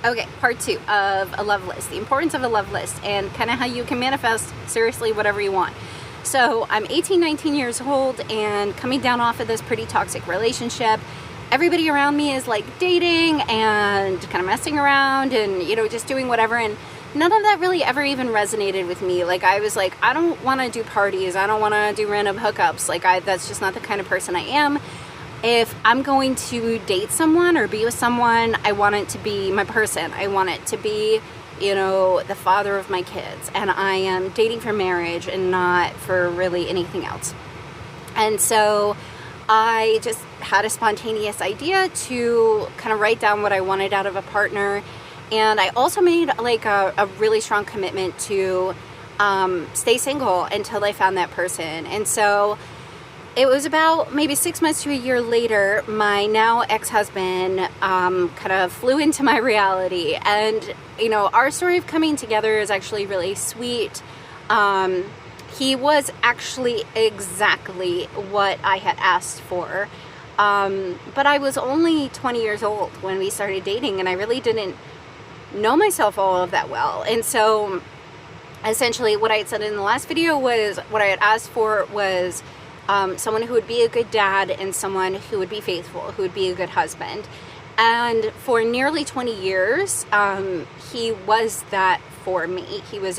Okay, part 2 of a love list, the importance of a love list, and kind of how you can manifest seriously whatever you want. So I'm 18, 19 years old and coming down off of this pretty toxic relationship. Everybody around me is like dating and kind of messing around and, you know, just doing whatever, and none of that really ever even resonated with me. Like, I was like, I don't want to do parties, I don't want to do random hookups. Like, that's just not the kind of person I am. If I'm going to date someone or be with someone, I want it to be my person. I want it to be, you know, the father of my kids. And I am dating for marriage and not for really anything else. And so I just had a spontaneous idea to kind of write down what I wanted out of a partner. And I also made like a really strong commitment to stay single until I found that person. And so it was about maybe 6 months to a year later, my now ex-husband kind of flew into my reality. And, you know, our story of coming together is actually really sweet. He was actually exactly what I had asked for. But I was only 20 years old when we started dating, and I really didn't know myself all of that well. And so essentially what I had said in the last video was, what I had asked for was someone who would be a good dad and someone who would be faithful, who would be a good husband. And for nearly 20 years, he was that for me. He was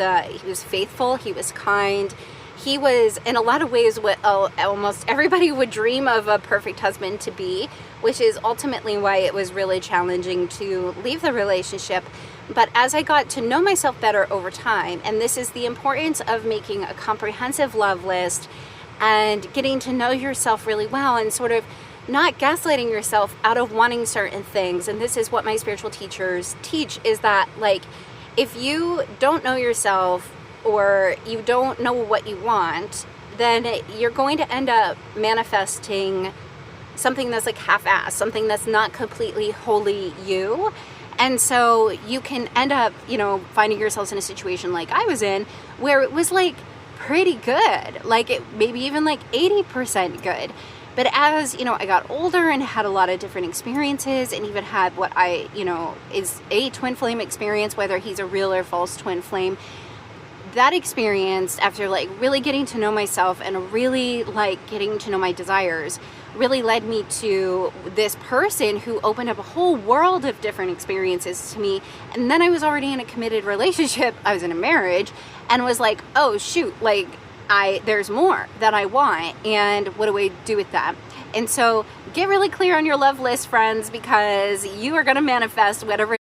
faithful, he was kind, he was in a lot of ways what almost everybody would dream of a perfect husband to be, which is ultimately why it was really challenging to leave the relationship. But as I got to know myself better over time, and this is the importance of making a comprehensive love list and getting to know yourself really well, and sort of not gaslighting yourself out of wanting certain things. And this is what my spiritual teachers teach, is that, like, if you don't know yourself or you don't know what you want, then you're going to end up manifesting something that's like half-assed, something that's not completely wholly you. And so you can end up, you know, finding yourselves in a situation like I was in, where it was like pretty good, like it maybe even like 80% good. But as, you know, I got older and had a lot of different experiences, and even had what I, you know, is a twin flame experience, whether he's a real or false twin flame, that experience, after like really getting to know myself and really like getting to know my desires, really led me to this person who opened up a whole world of different experiences to me. And then I was already in a committed relationship, I was in a marriage, and was like, oh shoot, like there's more that I want, and what do I do with that? And so get really clear on your love list, friends, because you are going to manifest whatever